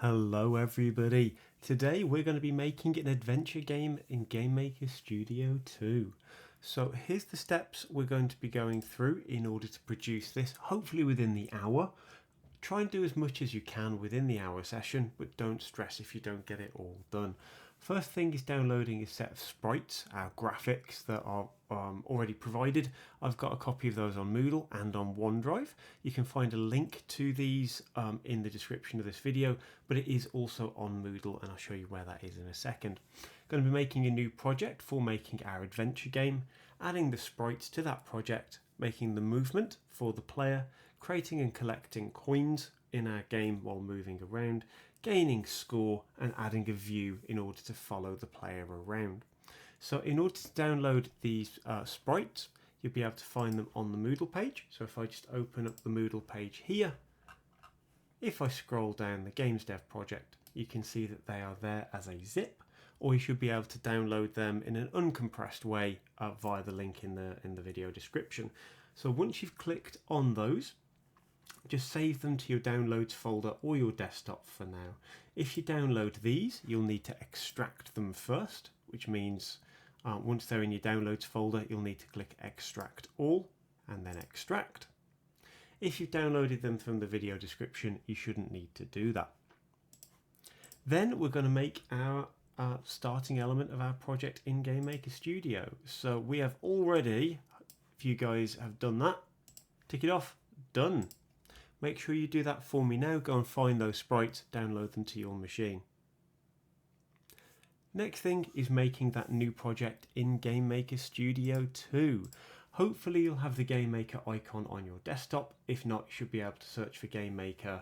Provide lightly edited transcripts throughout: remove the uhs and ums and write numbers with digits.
Hello everybody. Today we're going to be making an adventure game in GameMaker Studio 2. So here's the steps we're going to be going through in order to produce this, hopefully within the hour. Try and do as much as you can within the hour session, but don't stress if you don't get it all done. First thing is downloading a set of sprites, our graphics that are already provided. I've got a copy of those on Moodle and on OneDrive. You can find a link to these in the description of this video, but it is also on Moodle and I'll show you where that is in a second. Going to be making a new project for making our adventure game, adding the sprites to that project, making the movement for the player, creating and collecting coins in our game while moving around, gaining score and adding a view in order to follow the player around. So in order to download these sprites, you'll be able to find them on the Moodle page. So if I just open up the Moodle page here, if I scroll down the Games Dev project, you can see that they are there as a zip, or you should be able to download them in an uncompressed way via the link in the video description. So once you've clicked on those, just save them to your downloads folder or your desktop for now. If you download these, you'll need to extract them first, which means once they're in your downloads folder, you'll need to click extract all and then extract. If you've downloaded them from the video description, you shouldn't need to do that. Then we're going to make our starting element of our project in GameMaker Studio. So we have already, if you guys have done that, tick it off, done. Make sure you do that for me now. Go and find those sprites, download them to your machine. Next thing is making that new project in GameMaker Studio 2. Hopefully you'll have the GameMaker icon on your desktop. If not, you should be able to search for GameMaker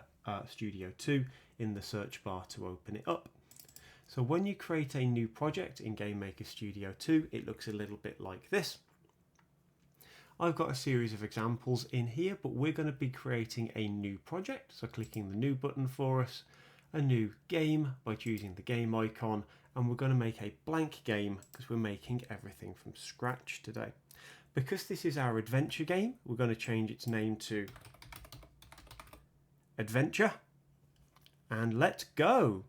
Studio 2 in the search bar to open it up. So when you create a new project in GameMaker Studio 2, it looks a little bit like this. I've got a series of examples in here, but we're going to be creating a new project. So clicking the new button for us, a new game by choosing the game icon, and we're going to make a blank game because we're making everything from scratch today. Because this is our adventure game, we're going to change its name to Adventure, and let's go.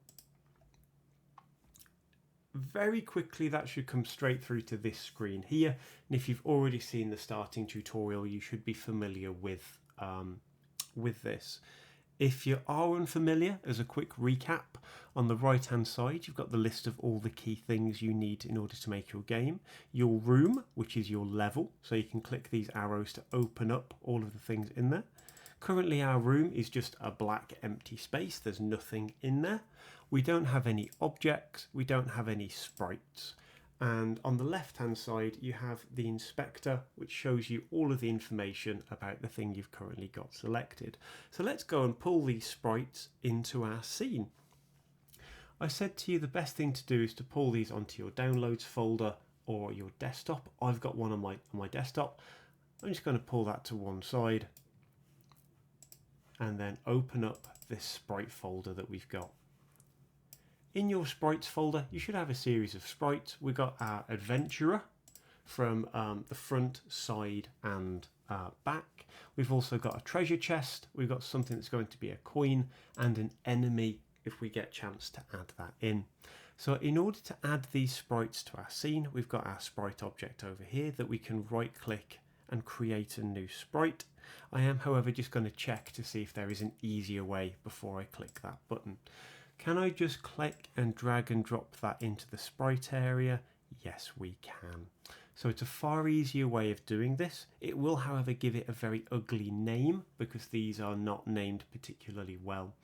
Very quickly that should come straight through to this screen here, and if you've already seen the starting tutorial you should be familiar with this. If you are unfamiliar, as a quick recap, on the right hand side you've got the list of all the key things you need in order to make your game. Your room, which is your level, so you can click these arrows to open up all of the things in there. Currently our room is just a black empty space, there's nothing in there. We don't have any objects, we don't have any sprites. And on the left hand side you have the inspector, which shows you all of the information about the thing you've currently got selected. So let's go and pull these sprites into our scene. I said to you the best thing to do is to pull these onto your downloads folder or your desktop. I've got one on my desktop. I'm just going to pull that to one side and then open up this sprite folder that we've got. In your sprites folder, you should have a series of sprites. We've got our adventurer from the front, side and back. We've also got a treasure chest. We've got something that's going to be a coin and an enemy if we get a chance to add that in. So in order to add these sprites to our scene, we've got our sprite object over here that we can right click and create a new sprite. I am, however, just going to check to see if there is an easier way before I click that button. Can I just click and drag and drop that into the sprite area? Yes, we can. So it's a far easier way of doing this. It will, however, give it a very ugly name because these are not named particularly well.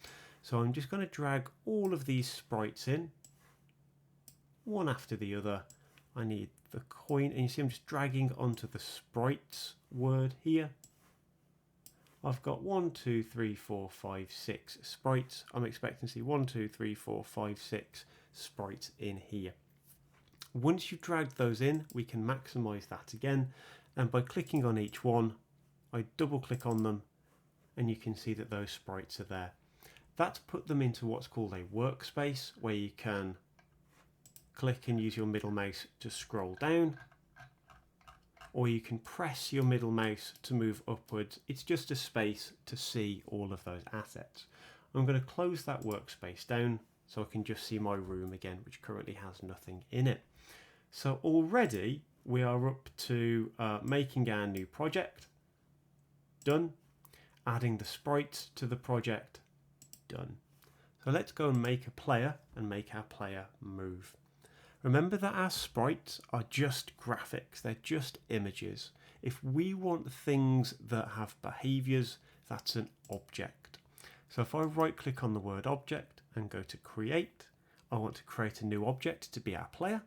So I'm just going to drag all of these sprites in, one after the other. I need the coin, and you see I'm just dragging onto the sprites word here. I've got 1, 2, 3, 4, 5, 6 sprites. I'm expecting to see 1, 2, 3, 4, 5, 6 sprites in here. Once you've dragged those in, we can maximize that again. And by clicking on each one, I double click on them and you can see that those sprites are there. That's put them into what's called a workspace where you can click and use your middle mouse to scroll down, or you can press your middle mouse to move upwards. It's just a space to see all of those assets. I'm going to close that workspace down so I can just see my room again, which currently has nothing in it. So already we are up to making our new project. Done. Adding the sprites to the project. Done. So let's go and make a player and make our player move. Remember that our sprites are just graphics, they're just images. If we want things that have behaviors, that's an object. So if I right click on the word object and go to create, I want to create a new object to be our player.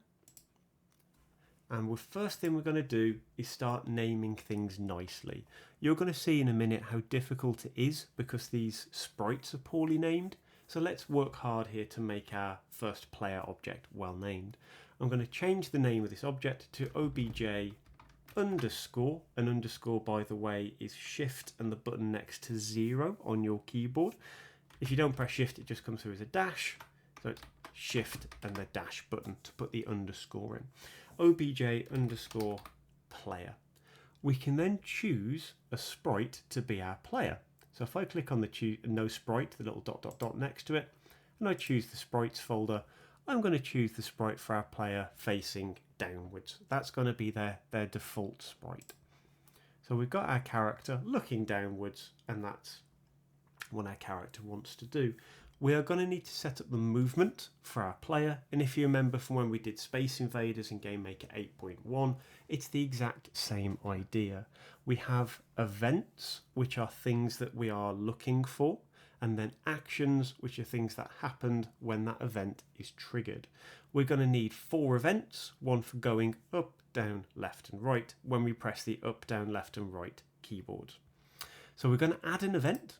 And the first thing we're going to do is start naming things nicely. You're going to see in a minute how difficult it is because these sprites are poorly named. So let's work hard here to make our first player object well named. I'm going to change the name of this object to obj underscore. An underscore, by the way, is shift and the button next to 0 on your keyboard. If you don't press shift, it just comes through as a dash. So it's shift and the dash button to put the underscore in. Obj underscore player. We can then choose a sprite to be our player. So if I click on the no sprite, the little dot dot dot next to it, and I choose the sprites folder, I'm going to choose the sprite for our player facing downwards. That's going to be their default sprite. So we've got our character looking downwards, and that's what our character wants to do. We are going to need to set up the movement for our player, and if you remember from when we did Space Invaders in GameMaker 8.1, it's the exact same idea. We have events, which are things that we are looking for, and then actions, which are things that happened when that event is triggered. We're going to need 4 events, one for going up, down, left and right when we press the up, down, left and right keyboards. So we're going to add an event,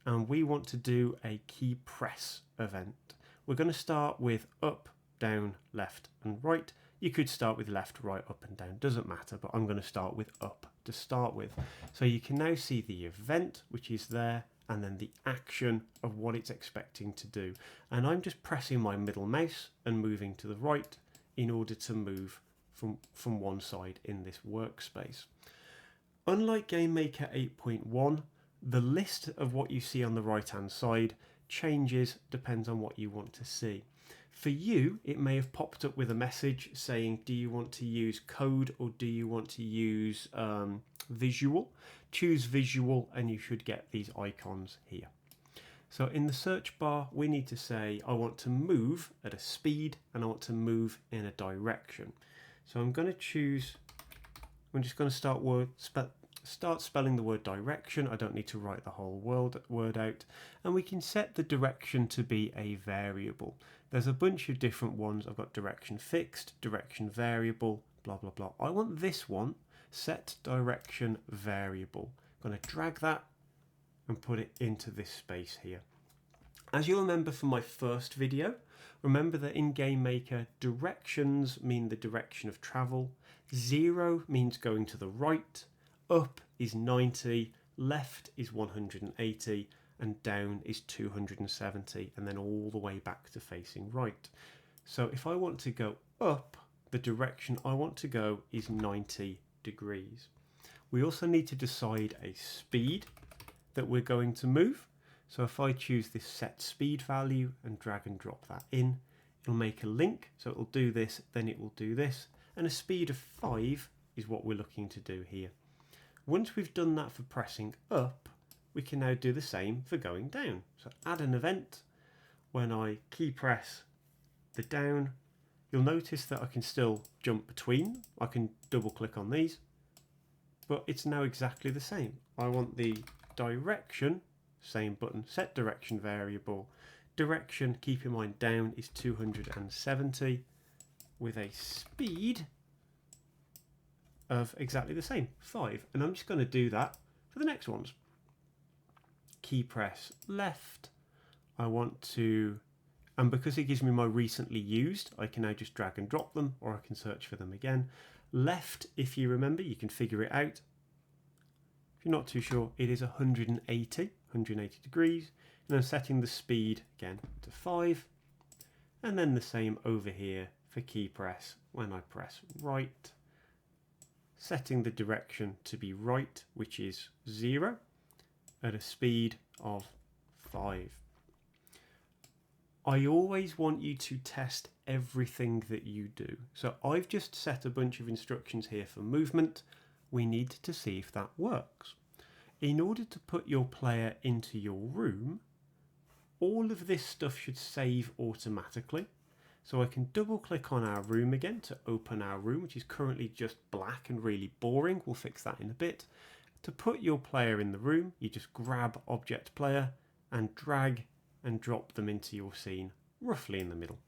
and we want to do a key press event. We're going to start with up, down, left and right. You could start with left, right, up and down, doesn't matter, but I'm going to start with up to start with. So you can now see the event, which is there, and then the action of what it's expecting to do. And I'm just pressing my middle mouse and moving to the right in order to move from one side in this workspace. Unlike GameMaker 8.1, the list of what you see on the right hand side changes, depends on what you want to see. For you, it may have popped up with a message saying, do you want to use code or do you want to use visual? Choose visual and you should get these icons here. So in the search bar, we need to say, I want to move at a speed and I want to move in a direction. So I'm going to choose, I'm just going to start spelling the word direction. I don't need to write the whole word out. And we can set the direction to be a variable. There's a bunch of different ones. I've got direction fixed, direction variable, blah, blah, blah. I want this one, set direction variable. I'm going to drag that and put it into this space here. As you'll remember from my first video, remember that in GameMaker, directions mean the direction of travel. 0 means going to the right. Up is 90, left is 180, and down is 270, and then all the way back to facing right. So if I want to go up, the direction I want to go is 90 degrees. We also need to decide a speed that we're going to move. So if I choose this set speed value and drag and drop that in, it'll make a link. So it'll do this, then it will do this. And a speed of 5 is what we're looking to do here. Once we've done that for pressing up, we can now do the same for going down. So add an event. When I key press the down, you'll notice that I can still jump between. I can double click on these, but it's now exactly the same. I want the direction, same button, set direction variable. Direction, keep in mind down is 270 with a speed of exactly the same, 5. And I'm just going to do that for the next ones. Key press left. I want to, and because it gives me my recently used, I can now just drag and drop them, or I can search for them again. Left, if you remember, you can figure it out. If you're not too sure, it is 180 degrees. And I'm setting the speed again to 5. And then the same over here for key press when I press right. Setting the direction to be right, which is 0, at a speed of 5. I always want you to test everything that you do. So I've just set a bunch of instructions here for movement. We need to see if that works. In order to put your player into your room, all of this stuff should save automatically. So I can double click on our room again to open our room, which is currently just black and really boring. We'll fix that in a bit. To put your player in the room, you just grab object player and drag and drop them into your scene, roughly in the middle.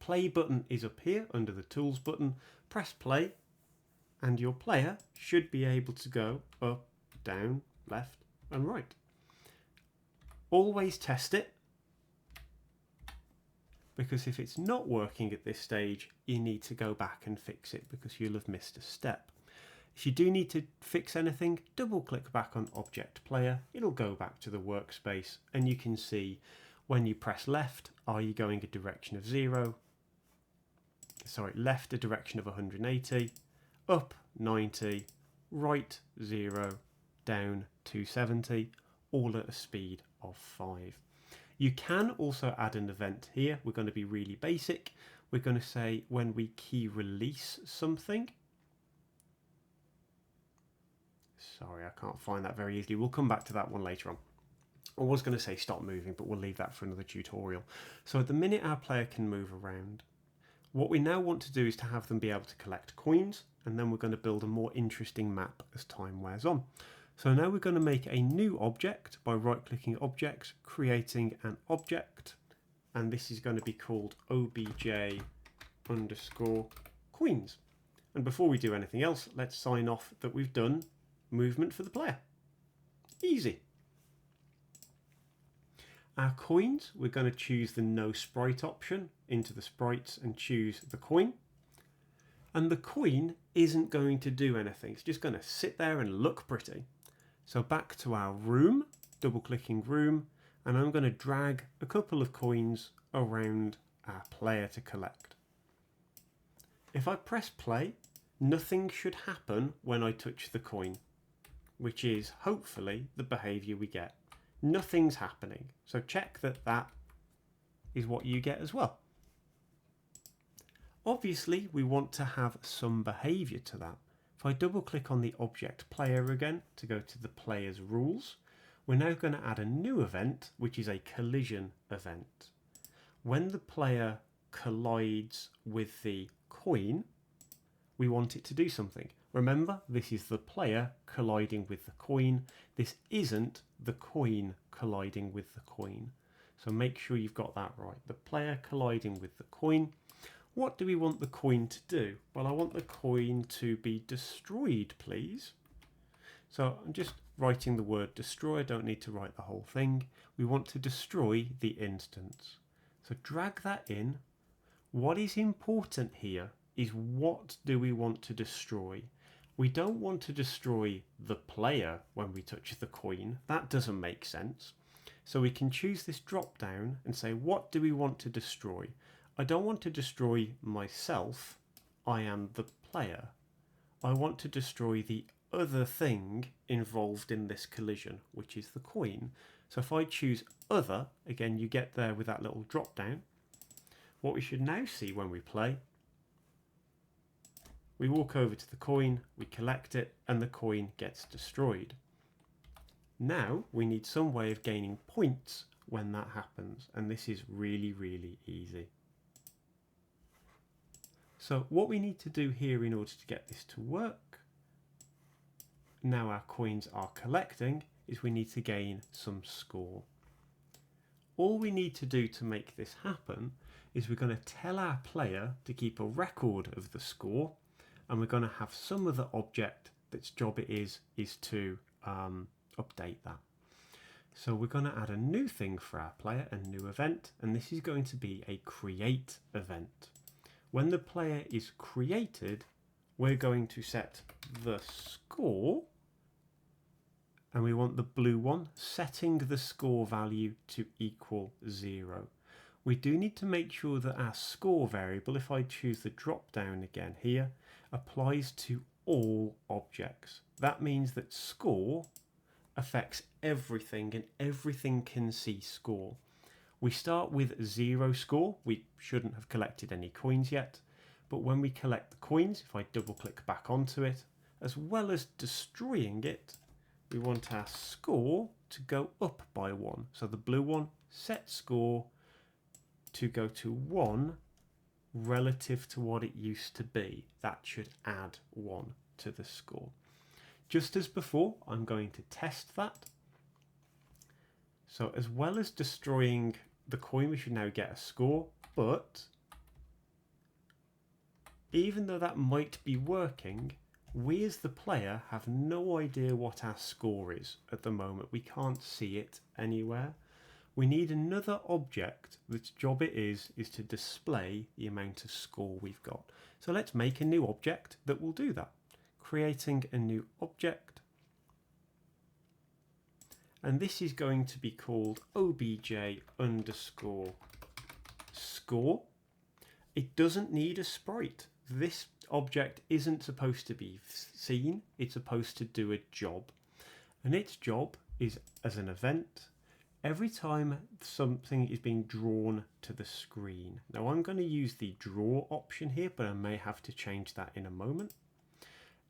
Play button is up here under the tools button. Press play and your player should be able to go up, down, left and right. Always test it, because if it's not working at this stage, you need to go back and fix it because you'll have missed a step. If you do need to fix anything, double click back on Object Player. It'll go back to the workspace and you can see when you press left, are you going a direction of 0? Sorry, left a direction of 180, up 90, right 0, down 270, all at a speed of 5. You can also add an event here. We're going to be really basic. We're going to say when we key release something. Sorry, I can't find that very easily. We'll come back to that one later on. I was going to say stop moving, but we'll leave that for another tutorial. So at the minute our player can move around, what we now want to do is to have them be able to collect coins, and then we're going to build a more interesting map as time wears on. So now we're going to make a new object by right-clicking Objects, creating an object, and this is going to be called obj underscore coins. And before we do anything else, let's sign off that we've done movement for the player. Easy. Our coins, we're going to choose the no sprite option into the sprites and choose the coin. And the coin isn't going to do anything. It's just going to sit there and look pretty. So back to our room, double clicking room, and I'm going to drag a couple of coins around our player to collect. If I press play, nothing should happen when I touch the coin, which is hopefully the behavior we get. Nothing's happening. So check that that is what you get as well. Obviously, we want to have some behavior to that. If I double click on the object player again to go to the player's rules, we're now going to add a new event, which is a collision event. When the player collides with the coin, we want it to do something. Remember, this is the player colliding with the coin. This isn't the coin colliding with the coin. So make sure you've got that right. The player colliding with the coin. What do we want the coin to do? Well, I want the coin to be destroyed, please. So I'm just writing the word destroy. I don't need to write the whole thing. We want to destroy the instance. So drag that in. What is important here is what do we want to destroy? We don't want to destroy the player when we touch the coin. That doesn't make sense. So we can choose this drop down and say, what do we want to destroy? I don't want to destroy myself. I am the player. I want to destroy the other thing involved in this collision, which is the coin. So if I choose other, again, you get there with that little drop down. What we should now see when we play, we walk over to the coin, we collect it, and the coin gets destroyed. Now we need some way of gaining points when that happens, and this is really, really easy. So what we need to do here in order to get this to work, now our coins are collecting, is we need to gain some score. All we need to do to make this happen is we're going to tell our player to keep a record of the score, and we're going to have some other object that's job it is to update that. So we're going to add a new thing for our player, a new event, and this is going to be a create event. When the player is created, we're going to set the score, and we want the blue one, setting the score value to equal 0. We do need to make sure that our score variable, if I choose the drop down again here, applies to all objects. That means that score affects everything and everything can see score. We start with 0 score. We shouldn't have collected any coins yet, but when we collect the coins, if I double click back onto it, as well as destroying it, we want our score to go up by 1. So the blue one, set score to go to 1 relative to what it used to be. That should add 1 to the score. Just as before, I'm going to test that. So as well as destroying the coin, we should now get a score, but even though that might be working, we as the player have no idea what our score is at the moment. We can't see it anywhere. We need another object that's job it is to display the amount of score we've got. So let's make a new object that will do that. Creating a new object. And this is going to be called obj underscore score. It doesn't need a sprite. This object isn't supposed to be seen. It's supposed to do a job. And its job is, as an event, every time something is being drawn to the screen. Now I'm going to use the draw option here, but I may have to change that in a moment.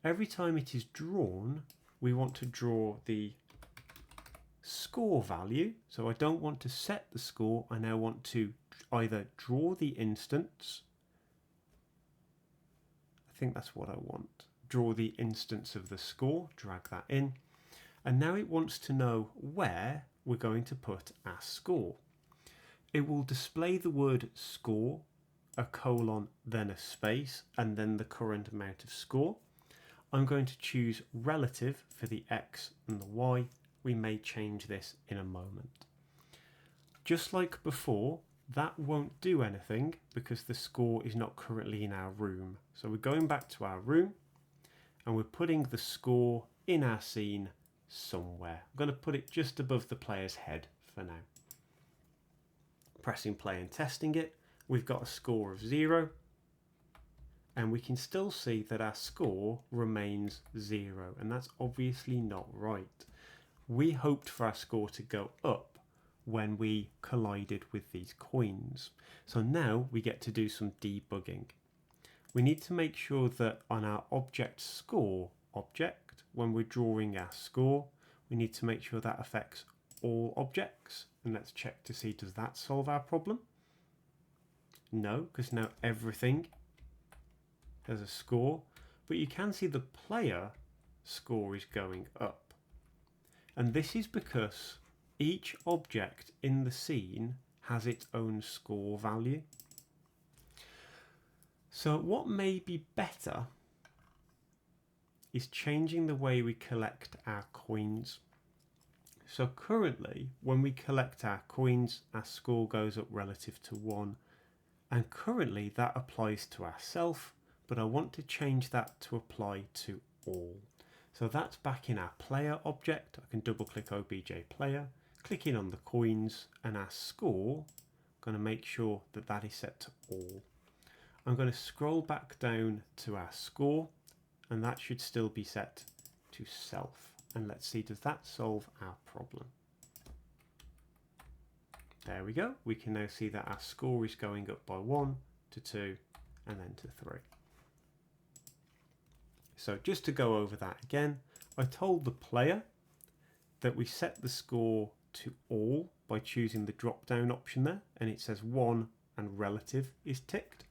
Every time it is drawn, we want to draw the score value. So I don't want to set the score. I now want to either draw the instance. I think that's what I want. Draw the instance of the score, drag that in. And now it wants to know where we're going to put our score. It will display the word score, a colon, then a space, and then the current amount of score. I'm going to choose relative for the X and the Y. We may change this in a moment. Just like before, that won't do anything because the score is not currently in our room. So we're going back to our room and we're putting the score in our scene somewhere. I'm going to put it just above the player's head for now. Pressing play and testing it, we've got a score of 0. And we can still see that our score remains 0, and that's obviously not right. We hoped for our score to go up when we collided with these coins. So now we get to do some debugging. We need to make sure that on our object score object, when we're drawing our score, we need to make sure that affects all objects. And let's check to see, does that solve our problem? No, because now everything has a score, but you can see the player score is going up. And this is because each object in the scene has its own score value. So what may be better is changing the way we collect our coins. So currently, when we collect our coins, our score goes up relative to 1. And currently that applies to ourselves, but I want to change that to apply to all. So that's back in our player object. I can double click obj player, click in on the coins, and our score, I'm going to make sure that that is set to all. I'm going to scroll back down to our score, and that should still be set to self. And let's see, does that solve our problem? There we go. We can now see that our score is going up by 1 to 2 and then to 3. So just to go over that again, I told the player that we set the score to all by choosing the drop down option there, and it says 1 and relative is ticked.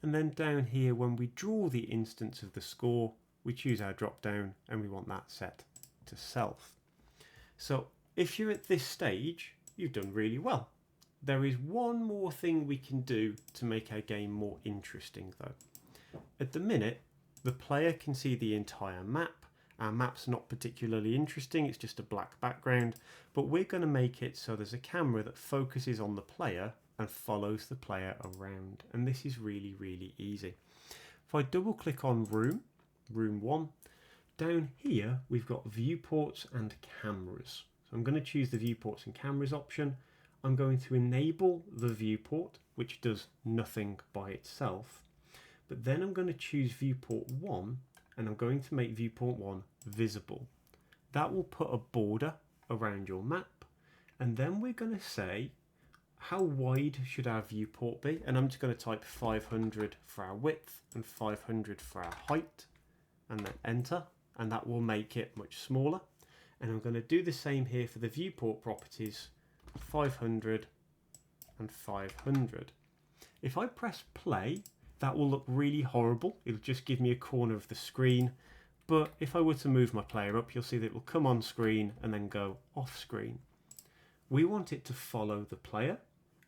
And then down here, when we draw the instance of the score, we choose our drop down and we want that set to self. So if you're at this stage, you've done really well. There is one more thing we can do to make our game more interesting though. At the minute, the player can see the entire map. Our map's not particularly interesting, it's just a black background, but we're going to make it so there's a camera that focuses on the player and follows the player around. And this is really, really easy. If I double click on room 1, down here we've got viewports and cameras. So I'm going to choose the viewports and cameras option. I'm going to enable the viewport, which does nothing by itself. But then I'm going to choose viewport 1 and I'm going to make viewport 1 visible. That will put a border around your map, and then we're going to say how wide should our viewport be? And I'm just going to type 500 for our width and 500 for our height, and then enter, and that will make it much smaller. And I'm going to do the same here for the viewport properties, 500 and 500. If I press play, that will look really horrible. It'll just give me a corner of the screen. But if I were to move my player up, you'll see that it will come on screen and then go off screen. We want it to follow the player,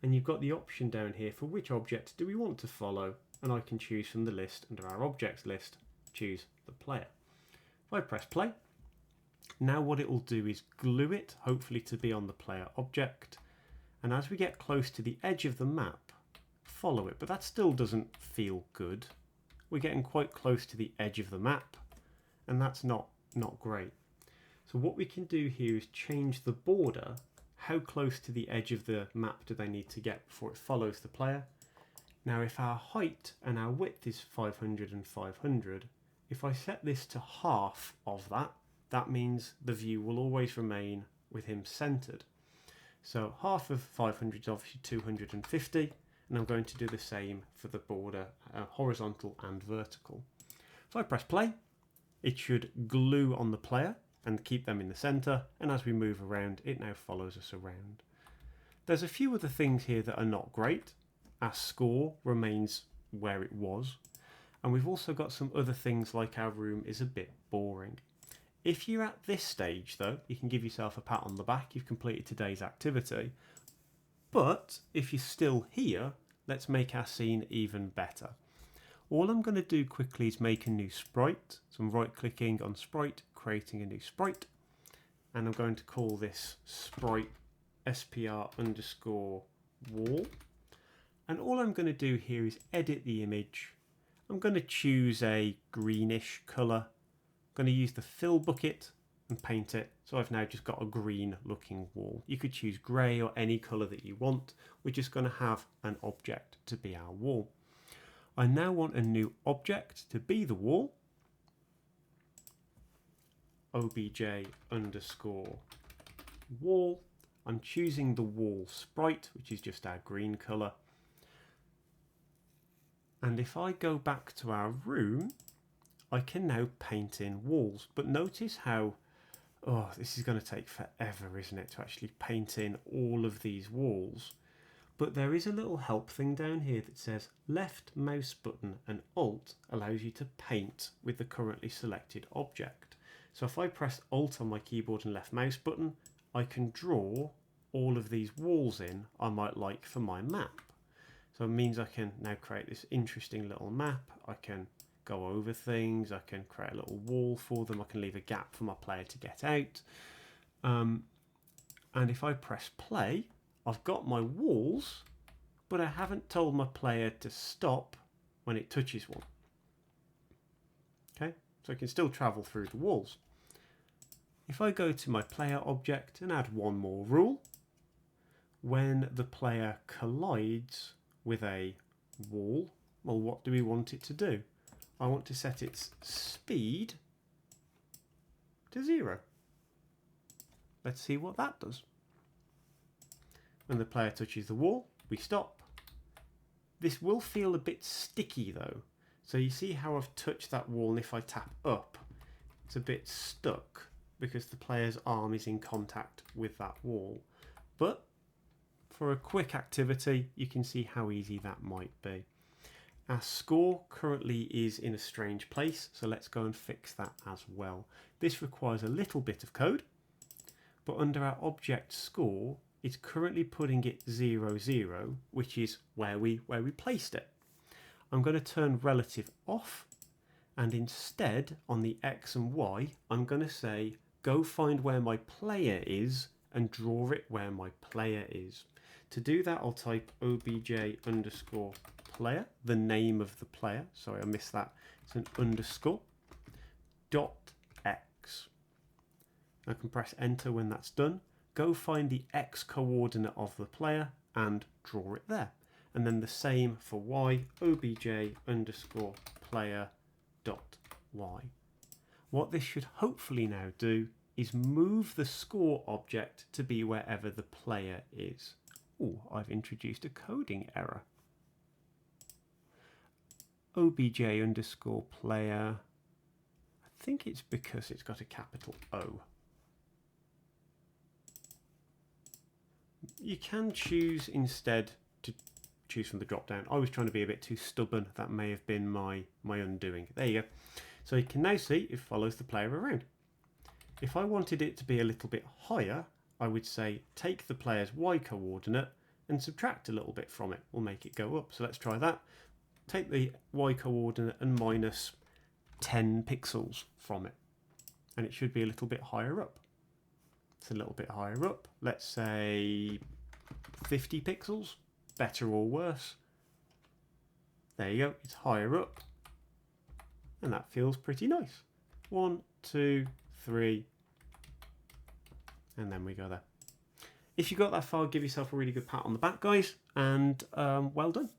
and you've got the option down here for which object do we want to follow, and I can choose from the list under our objects list, choose the player. If I press play, now what it will do is glue it, hopefully to be on the player object, and as we get close to the edge of the map, follow it. But that still doesn't feel good. We're getting quite close to the edge of the map, and that's not great. So what we can do here is change the border. How close to the edge of the map do they need to get before it follows the player? Now if our height and our width is 500 and 500, if I set this to half of that, that means the view will always remain with him centered. So half of 500 is obviously 250, and I'm going to do the same for the border, horizontal and vertical. If I press play, it should glue on the player and keep them in the center, and as we move around, it now follows us around. There's a few other things here that are not great. Our score remains where it was, and we've also got some other things like our room is a bit boring. If you're at this stage though, you can give yourself a pat on the back, you've completed today's activity. But if you're still here, let's make our scene even better. All I'm going to do quickly is make a new sprite. So I'm right clicking on sprite, creating a new sprite, and I'm going to call this sprite spr underscore wall. And all I'm going to do here is edit the image. I'm going to choose a greenish colour. I'm going to use the fill bucket and paint it. So I've now just got a green looking wall. You could choose grey or any colour that you want. We're just going to have an object to be our wall. I now want a new object to be the wall. Obj underscore wall. I'm choosing the wall sprite, which is just our green colour. And if I go back to our room, I can now paint in walls. But notice how, oh, this is going to take forever, isn't it, to actually paint in all of these walls. But there is a little help thing down here that says left mouse button and Alt allows you to paint with the currently selected object. So if I press Alt on my keyboard and left mouse button, I can draw all of these walls in I might like for my map. So it means I can now create this interesting little map. I can go over things, I can create a little wall for them, I can leave a gap for my player to get out. And if I press play, I've got my walls, but I haven't told my player to stop when it touches one. Okay, so I can still travel through the walls. If I go to my player object and add one more rule, when the player collides with a wall, well, what do we want it to do? I want to set its speed to 0. Let's see what that does. When the player touches the wall, we stop. This will feel a bit sticky though. So you see how I've touched that wall, and if I tap up, it's a bit stuck because the player's arm is in contact with that wall. But for a quick activity, you can see how easy that might be. Our score currently is in a strange place, so let's go and fix that as well. This requires a little bit of code, but under our object score, it's currently putting it 0, 0, which is where we placed it. I'm going to turn relative off, and instead on the X and Y, I'm going to say, go find where my player is and draw it where my player is. To do that, I'll type obj underscore player, the name of the player. Sorry, I missed that. It's an underscore dot X. I can press enter when that's done. Go find the X coordinate of the player and draw it there. And then the same for Y, obj underscore player dot Y. What this should hopefully now do is move the score object to be wherever the player is. Oh, I've introduced a coding error. obj underscore player. I think it's because it's got a capital O. You can choose instead to choose from the drop down. I was trying to be a bit too stubborn. That may have been my undoing. There you go. So you can now see it follows the player around. If I wanted it to be a little bit higher, I would say take the player's y coordinate and subtract a little bit from it. We'll make it go up. So let's try that. Take the y coordinate and minus 10 pixels from it. And it should be a little bit higher up. It's a little bit higher up. Let's say 50 pixels. Better or worse. There you go. It's higher up. And that feels pretty nice. 1, 2, 3. And then we go there. If you got that far, give yourself a really good pat on the back, guys. And well done.